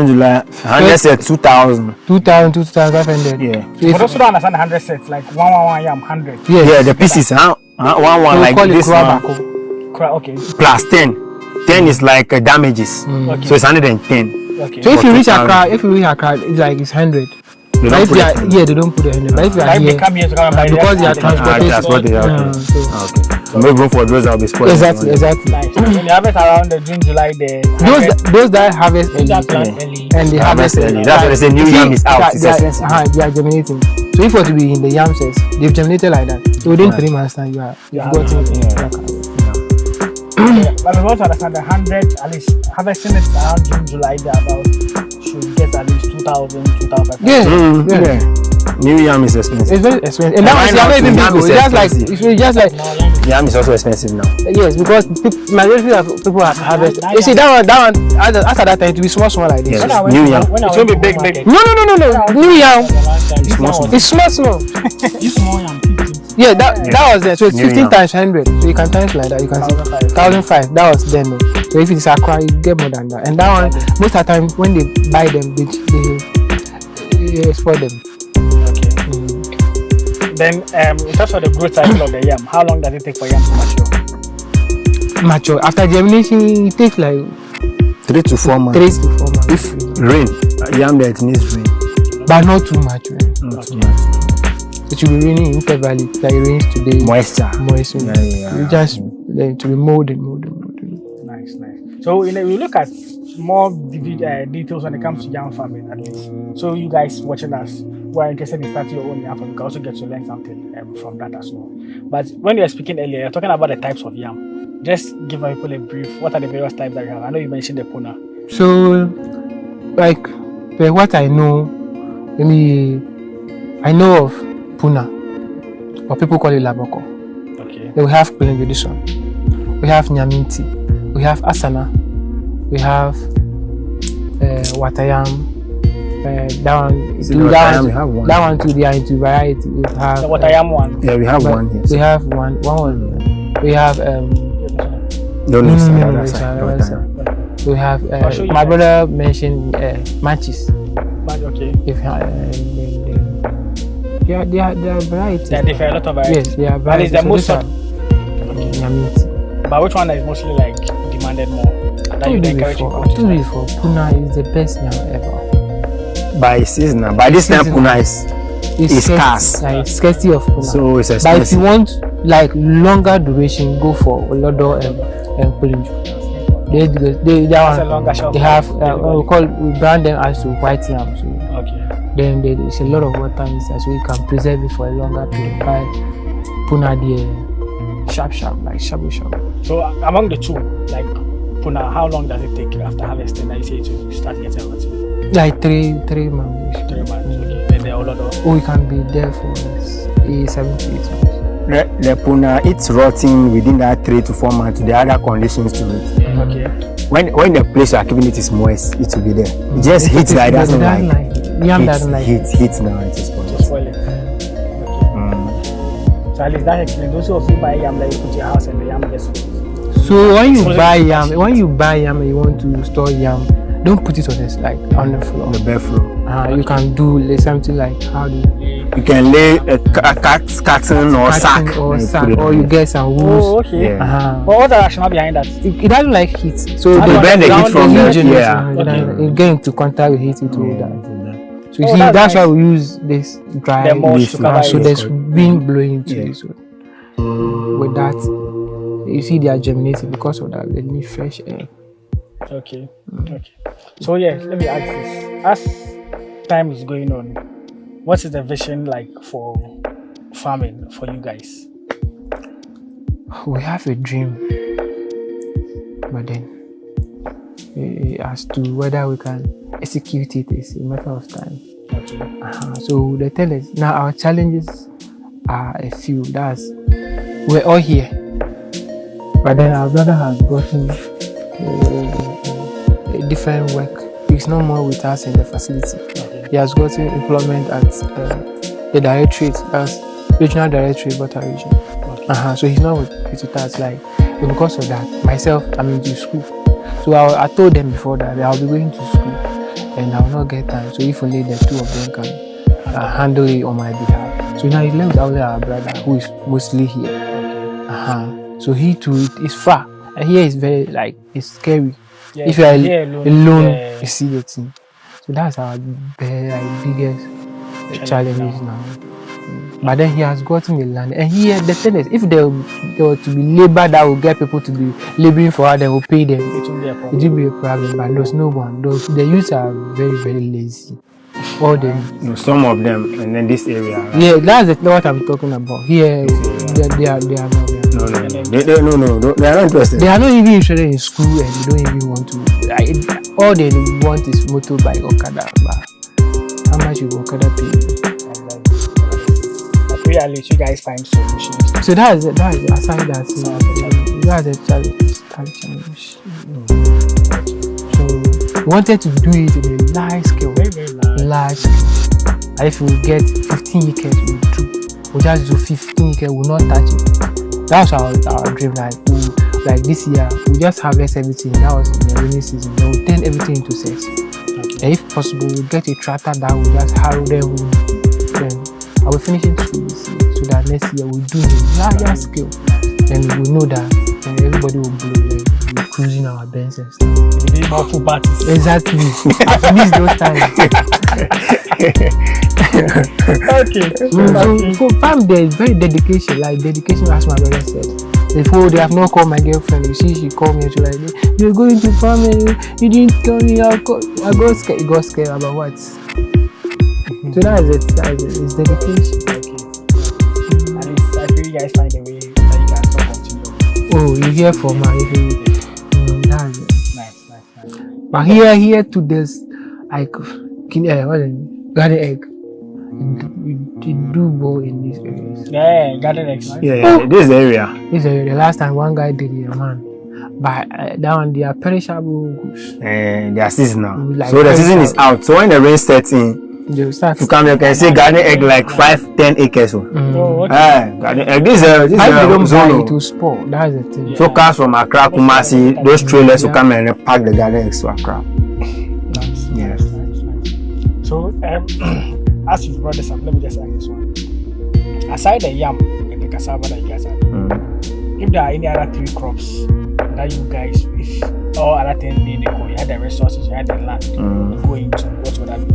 July, 100 said 2,000. 2,000, 2,500. Yeah. For those who don't understand the 100 sets, like one yam, 100. Yes. Yeah, the pieces, one like call this it one, Okay. plus 10. 10 is like damages. Okay. So it's 110. Okay. So if you reach 40,000. Accra, it's like it's 100. They But don't if put you it. are here, they don't put the 100. But if you are Like they here, come here to come and buy because they are the transportation. Transported, okay. Yeah, so Okay. So no room for those that will be spoiled. exactly. Nice. When you harvest around the June, July, the Those that harvest early That plant early. and they harvest early. That's why they say new You see, yam is out. It's they expensive. they are germinating. So if you want to be in the yam sets, they've germinated like that. So within 3 months time, you've got it. But we want to understand the 100, at least harvesting it around June, July, they about should get at least 2,000, 2,500. Yeah. New yam is expensive. It's very expensive. And now Why it's not? not even Yam big. is It's just like expensive. Yam is also expensive now. yes, because majority of people have harvest. You see that one after that time it will be small like this. Yes. New yam. It won't be big. No. New yam. Small. It's small. This small yam, 15. Yeah, that was there. So it's New 15 yam. times 100. So you can times like that. You can see 1,005. That was then. No. So if it's Accra, you get more than that. And that one, most of the time when they buy them, they export them. Okay. Then, in terms of the growth cycle of the yam, how long does it take for yam to Mature. After germination, it takes like 3 to 4 months. 3 to 4 months. If rain, yam that needs rain. But not too much. Right? Not too much. It should be raining intervally. Like it rains today. Moisture. Yeah. You just to be molded. Nice. So, we look at more details when it comes to yam farming, at least. So, you guys watching us who are interested in starting your own yam farm, you can also get to learn something from that as well. But when you were speaking earlier, you're talking about the types of yam. Just give our people a brief. What are the various types that you have? I know you mentioned the puna. So, like, what I know, I know of puna, or people call it laboko. Okay. Then we have Kulenjodison, we have Nyaminti, we have Asana, we have Watayam. That one too. They are into variety. We have The Watayam one. Yeah, we have one here. We have one. We have No, no, we have my brother mentioned matches. But okay. If there are varieties. There are different, a lot of varieties. Yes, there are But it's varieties. the most. Nyamiti. But which one is mostly like demanded more? That you encourage people to start? For Puna is the best yam ever. By season, by this time Seasonal. Puna is scarce. Like scarcity of Puna. So it's But if expensive. you want like longer duration, go for Olodo and Kulinju. That's a longer shelf. They have we brand them as to white yam. So Okay. then there's a lot of water inside, so you can preserve it for a longer period. By Puna the sharp, like shabu. So among the two, like Puna, how long does it take after harvesting that you say to start getting everything? Like 3 months. 3 months. Okay. Then there are a lot of. Or we can be there for 7 to 8 months. The Puna, it's rotting within that 3 to 4 months. There are other conditions to it. Okay. When the place you are keeping it is moist, it will be there. It just heat like that. Yam doesn't like heat now. It is spoiled. Spoil it. So at least that explains. Those who buy yam, like you put your house and the yam gets. So when you buy yam and you want to store yam, don't put it on this like on the floor. The bare floor. You can do something like You can lay a curtain or sack. Or you get some wool. Oh, okay. Yeah. But what's the rationale behind that? It doesn't like heat, so To prevent the heat from the You get into contact with heat, it will die. So you Oh, see, that's that's nice. why we use this dry The mulch leaf, to cover so it. there's wind blowing into Yeah. it. So with that, you see they are germinating because of that. They need fresh air. Okay. Okay. So yeah, let me ask this. As time is going on, what is the vision like for farming for you guys? We have a dream, but then as to whether we can execute it is a matter of time. Okay. So the thing is, now our challenges are a few. That's we're all here, but then our brother has gotten a different work. He's no more with us in the facility. Okay. He has gotten employment at the directorate, that's regional directorate, Butter region. Okay. So he's not with us. Like, because of that, myself, I'm into school. So I told them before that I'll be going to school and I'll not get time. So if only the two of them can handle it on my behalf. So now he left out our brother who is mostly here. Okay. So he too is far. And here is very it's scary. Yeah, If you are here alone, yeah. you see the thing. So that's our biggest challenges now. But then he has gotten the land, and here the thing is, if there were to be labor that will get people to be laboring for her, then we'll pay them. It will be a It problem. will be a problem, but there's no one. The youths are very, very lazy. All the Some of them, and then this area. Right? yeah, that's what I'm talking about. Here, they are not. No, they are not interested. They are not even interested in school, and they don't even want to. All they want is motorbike, Okada. But how much will Okada pay? Really, you guys find solutions. So that's aside that that's a challenge. So we wanted to do it in a large scale. Very, very large. And if we get 15 acres, we'll do. We'll just do 15 acres, we'll not touch it. That's our dream. Like this year, we just harvest everything. That was in the rainy season. Then we'll turn everything into sex. Okay. And if possible, we'll get a tractor that will just harrow them. Then I will finish it through this year, so that next year we'll do a larger scale. Then we know that everybody will blow. Like, we're cruising our Benz and stuff. We need more food parties. Exactly. I've missed those times. Okay. So for farm, there's very dedication. Like dedication, as my brother said. Before they have not called my girlfriend. You see, she called me and she like, "You're going to farm and you didn't tell me." I got scared. You got scared about what? So that's it. It's dedication. Okay. At least I feel you guys find a way that you can still continue. Oh, you hear from her. That's it. Nice. But here too, there's like garden egg. You do well in these areas. Yeah, garden eggs. Yeah, this area. This area, the last time one guy did it, man. But that one, they are perishable goods. They are seasonal. Like So the season is out. So when the rain sets in, They start. you can see garden egg like 5-10 acres. Oh, okay. Garden egg. This If they don't is buy zone. it, will spoil. That's the thing. So cars from Accra, Kumasi, those trailers will come and pack the garden eggs to Accra. Nice. Yes. Nice. So, as you've brought this up, let me just ask this one. Aside the yam and the cassava that you guys are doing, if there are any other 3 crops that you guys, if all other things being equal, you had the resources, you had the land to go into, what would that be?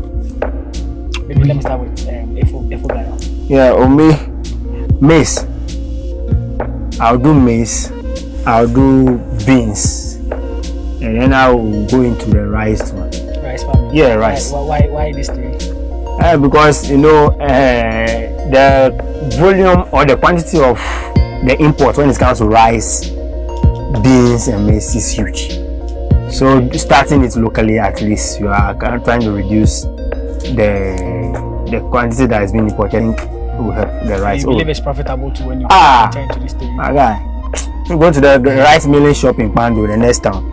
Maybe let me start with Efo Ghana. Yeah, maize. I'll do maize. I'll do beans, and then I'll go into the rice one. Rice farming. Yeah, rice. Why this 3? Because the volume or the quantity of the import when it comes to rice, beans, and maize is huge. So starting it locally, at least you are trying to reduce the quantity that is being imported. I think will help the rice. You believe it's profitable to when you turn to this 3? My guy, you go to the rice milling shop in Pando, the next town.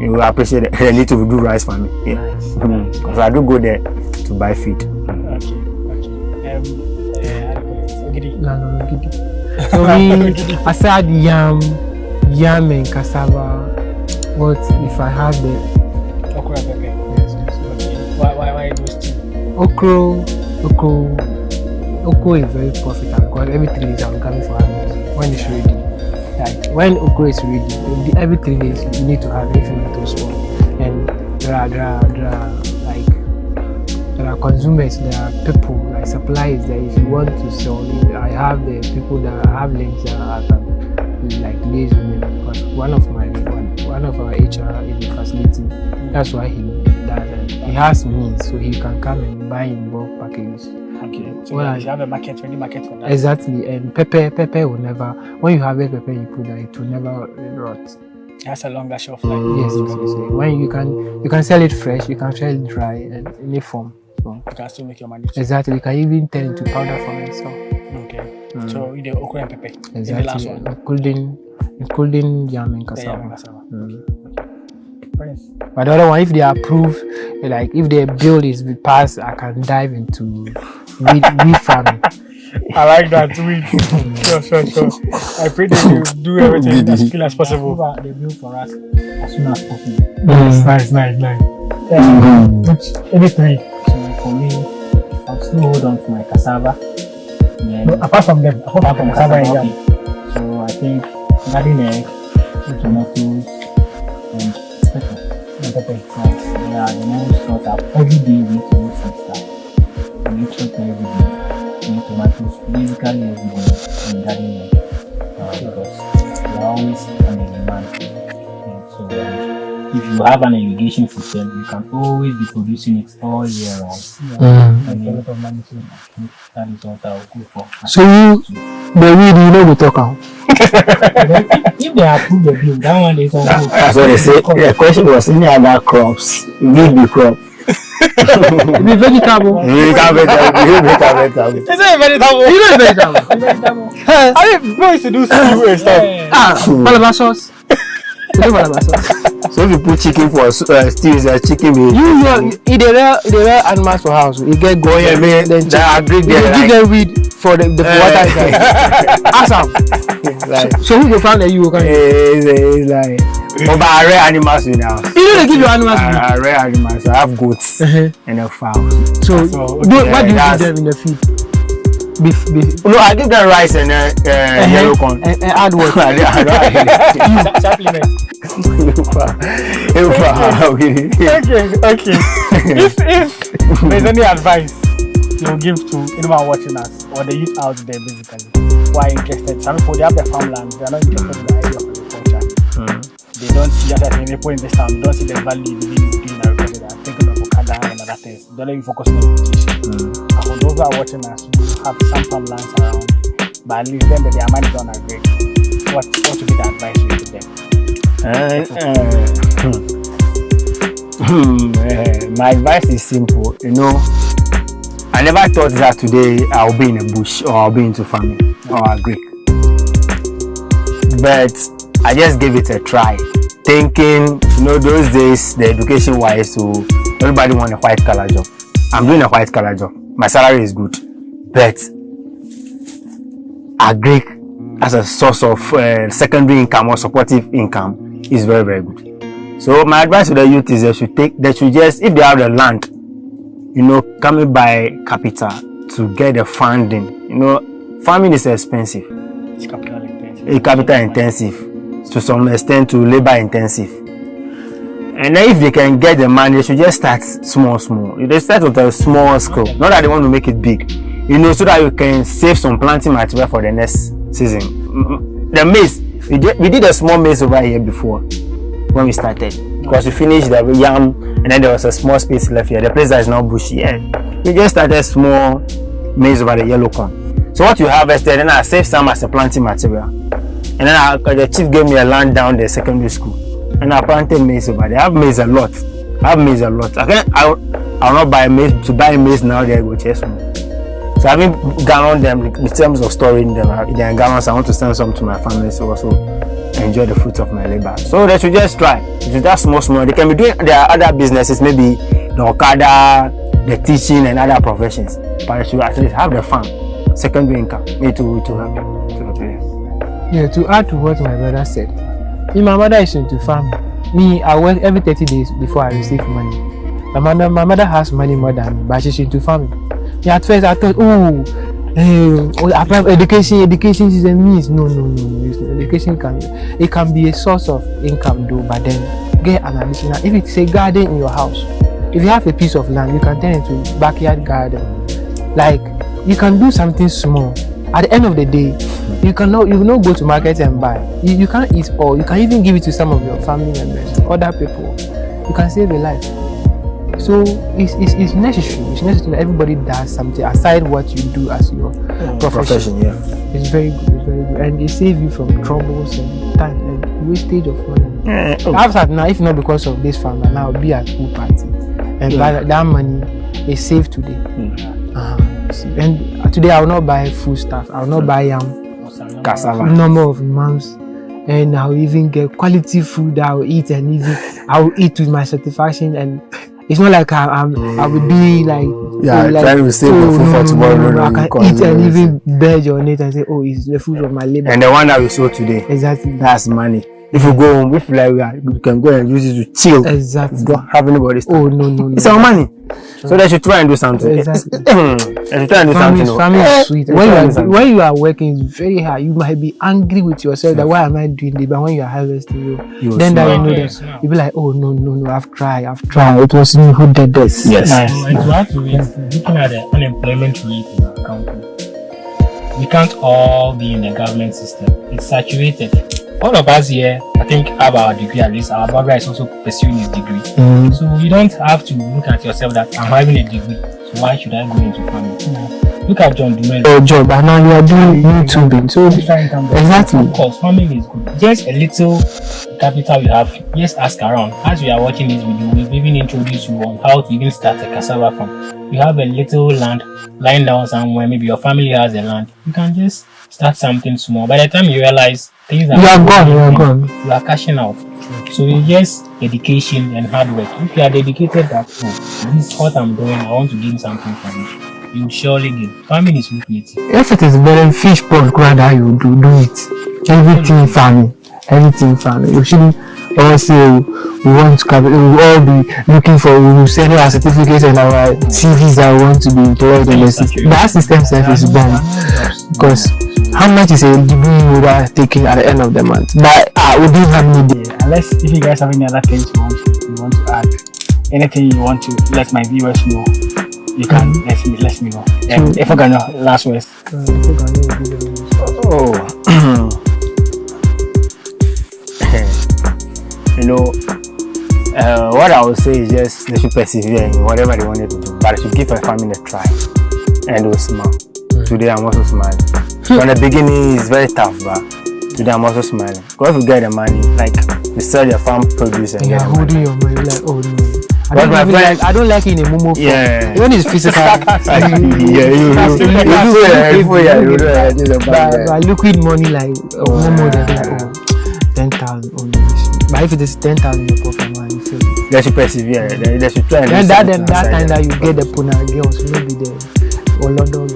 You will appreciate the need to do rice farming. Yeah, Nice. because I do go there to buy feed. Okay. So we aside yam and cassava, what if I have the Okra pepper. yes. Okay. Why those 2? Okra is very profitable because every 3 days I'm coming for harvest when it's ready. Like when okra is ready, every 3 days you need to have everything to spoil. And there are consumers, there are people, like suppliers that if you want to sell, I have the people that have links that I can like liaise with them. Because one of one of our HR in the facility. That's why he does it. He has means, so he can come and buy in bulk packages. Okay. So Well, you have a market, ready market for that. Exactly, and pepper will never. When you have a pepper, you put that it will never rot. It has a longer shelf life. Yes. When you can sell it fresh, you can sell it dry in any form. So You can still make your money. exactly, you can even turn into powder form and stuff. Okay. So you do okra and pepper. In the last Exactly, one. including yam and The yam and cassava. cassava. Prince. But the other one, if they approve, like if their bill is passed, I can dive into wheat farming. I like that. Sure. I pray that you do everything as soon as possible. Approve the bill for us as soon as possible. Nice. Any three. So for me, I'll still hold on to my cassava. Then, Apart from them, apart from cassava and yam. okay. So I think garden egg, tomatoes, and pepper. Pepper. They are the most sought after. Every day we need to eat some stuff. We eat pepper every day. We eat tomatoes basically every day in garden egg. Because we are always under demand. And so if you have an irrigation system, you can always be producing it all year round. And then, that is what I will go for. So the weed you know we talk out. If they approve the bill, that one is on good. That's what they say. The question was any other crops. You need the crop. Be vegetable. You can't vegetable. Is it vegetable? You know vegetable. I mean, people used to do stew and stuff. Malaba sauce. You know malaba sauce. So if you put chicken for stew, it's a chicken meat. You the real animals for house. You get Oh yeah, man. then That agree you there. give them weed for the water. Awesome. Like, So who go find that you can? it's like. But I rare animals in the house. You know they give you animals food. I rare animals. I have goats and a fowl. So what do you that's- give them in the feed? Beef. No, I give them rice and yellow corn. And add what? Supplement. Okay. Okay. If there's any advice you give to anyone watching us or the youth out there basically who are interested, some people they have their farmland, they are not interested in the idea of agriculture. They don't see just as many people in this town, they don't see the value in doing agriculture. They are thinking of Okada and other things. They're not even focusing on education. And for those who are watching us who have some farmlands around, but at least then their money is on agri. What would be the advice you give them? My advice is simple. You know, I never thought that today I'll be in a bush or I'll be into farming or agri. But I just gave it a try, thinking, you know, those days the education wise, so everybody want a white collar job. I'm doing a white collar job. My salary is good, but agri as a source of secondary income or supportive income is very, very good. So my advice to the youth is they should just, if they have the land, you know, coming by capital to get the funding. You know, farming is expensive. It's capital intensive. It's capital intensive, to some extent to labor intensive. And then if they can get the money, they should just start small. They start with a small scale. Not that they want to make it big. You know, so that you can save some planting material for the next season. The maize, we did a small maize over here before when we started. Because we finished the yam and then there was a small space left here. The place that is now bushy. Yeah. We just started small maize over the yellow corn. So what you harvested, then I saved some as a planting material. And then the chief gave me a land down the secondary school. And I planted maize over there. I have maize a lot. I'll not buy maize. To buy maize now, they go chase me. So I haven't gallon them in terms of storing them. They are gallons. I want to send some to my family so also enjoy the fruits of my labor. So they should just try. If it's that small, they can be doing their other businesses, maybe the Okada, the teaching and other professions. But they should at least have the farm, secondary income, need to help them to the place. Yeah, to add to what my brother said, my mother is into farming. Me, I work every 30 days before I receive money. My mother has money more than me, but she's into farming. Yeah, at first I thought, education is a means. No. Education can be a source of income though, but then get an additional. If it's a garden in your house, if you have a piece of land, you can turn it into backyard garden. Like you can do something small at the end of the day, you cannot go to market and buy. You can't eat all. You can even give it to some of your family members, other people. You can save a life. So it's necessary. It's necessary that everybody does something aside what you do as your profession. Yeah. It's very good. It's very good, and it saves you from troubles and time and wastage of money. After now, if not because of this farmer, now I'll be at pool party, and that money is saved today. And today I will not buy food stuff. I will not buy Cassava. number of months, and I will even get quality food that I will eat, and even I will eat with my satisfaction. And it's not like I will be like trying to save the food for tomorrow. No, I can eat and even beg on it and say, oh, it's the food of my labor. And the one that we sow today, Exactly. that's money. If you go home, if we can go and use it to chill. Exactly. We don't have anybody. Oh no. It's our money. So they should try and do something. Exactly. They should try and do something. Family is sweet. When you are working, it's very hard. You might be angry with yourself that why am I doing this? But when you are harvesting, then that you know that you'll be like, oh no, I've tried. It was me who did this. Yes. And to add to it, looking at the unemployment rate in our country, we can't all be in the government system. It's saturated. All of us here, I think, have our degree. At least our brother is also pursuing his degree. So you don't have to look at yourself that I'm having a degree, so why should I go into farming? Look at John Dumelo. Your job, and now you are doing YouTubing. So exactly. Of course, farming is good. Just a little capital you have. Just ask around. As we are watching this video, we've even introduced you on how to even start a cassava farm. You have a little land lying down somewhere. Maybe your family has a land. You can just start something small. By the time you realize things are you are gone. You are cashing out. So it's just dedication and hard work. If you are dedicated that, this is what I'm doing, I want to gain something from it, you will surely gain. Farming is lucrative. If it is very fish pond, that you do it. Everything farming. You shouldn't all say we want to we will all be looking for, we will send our certificates and our CVs that we want to be employed in the system. That system self is bad. Because how much is a degree you would have taken at the end of the month? But we didn't have any day. Unless if you guys have any other things you want to add, anything you want to let my viewers know, you can let me know. And if I can last words. What I would say is just they should persevere in whatever they wanted to do, but they should give a family a try and they'll smile. Today I'm also smiling. From the beginning it's very tough, but today I'm also smiling. Because if you get the money, like you sell your farm produce and you're get holding your money like, oh no. I don't like it in a mumu form. Yeah. Even it's physical. But liquid money like mumu, they're like 10,000 only. But if it is 10,000 in your pocket, man, you feel it. They should persevere. They should try. And that time that you get the puna girls, maybe the London girls.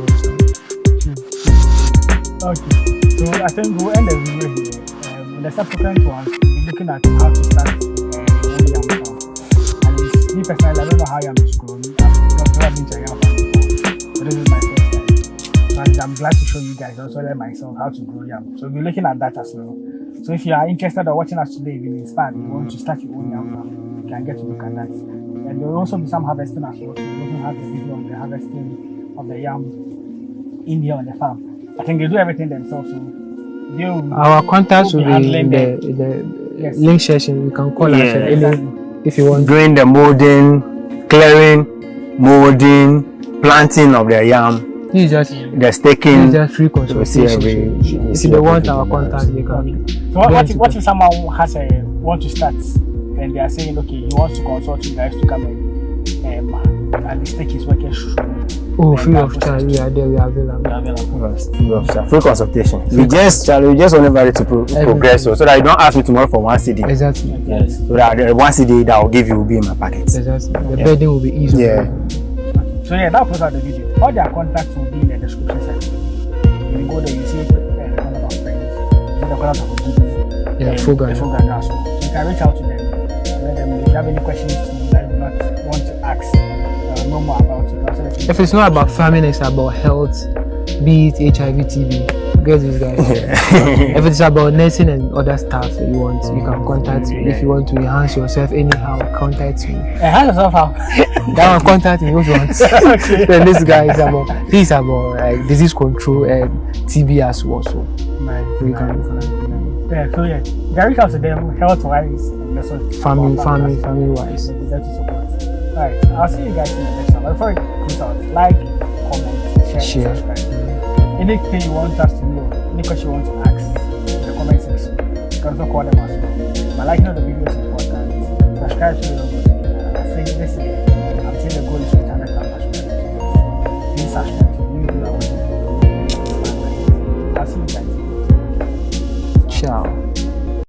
Okay, so I think we'll end the video here. In the subsequent ones, we'll be looking at how to start yam farm. And me personally, I don't know how yam is grown. I've never been to a yam farm before, so this is my first time. And I'm glad to show you guys, also let myself how to grow yam. So we'll be looking at that as well. So if you are interested in watching us today, you've been inspired, you want to start your own yam farm, you can get to look at that. And there will also be some harvesting as well. So we also have the video of the harvesting of the yam in here on the farm. I think they do everything themselves. So our contacts will be in the link section. You can call us if you want. Doing the molding, clearing, molding, planting of the yam. It's just the staking. It's just free consultation. If they want our contact, they can. So what if someone has want to start and they are saying, okay, he wants to consult you guys to come and the stake is working. Free of charge. We are there. We are available. Free of charge. Free consultation. We just want everybody to progress, so that you don't ask me tomorrow for 1 CD. Exactly. Yes. So that the 1 CD that I will give you will be in my pocket. Exactly. The bedding will be easy. Yeah. So that was the video. All their contacts will be in the description section. When you go there, you see the contact of friends, you see the contact of people. Yeah, full guy. So you can reach out to them. Let them know if you have any questions that you not want to ask. Know more about it. If it's not about farming, it's about health, be it HIV, TB. Get these guys. If it's about nursing and other stuff that you want, you can contact me. If you want to enhance yourself anyhow, contact me. Enhance yourself how? That one contact me if you want. Okay. Then this guy is about disease control and TB as well. So we can yeah, so yeah, can reach out to them health wise and also family wise. That is support. Alright, I'll see you guys in the next one. But before it comes out, like, comment, share. And subscribe. Anything you want us to know, any question you want to ask in the comment section, you can also call them as well. But liking the video is important. Subscribe to the logo. I think this year, I'm saying the goal is to 100,000 subscribers. Please subscribe to me. I'll see you guys. Ciao.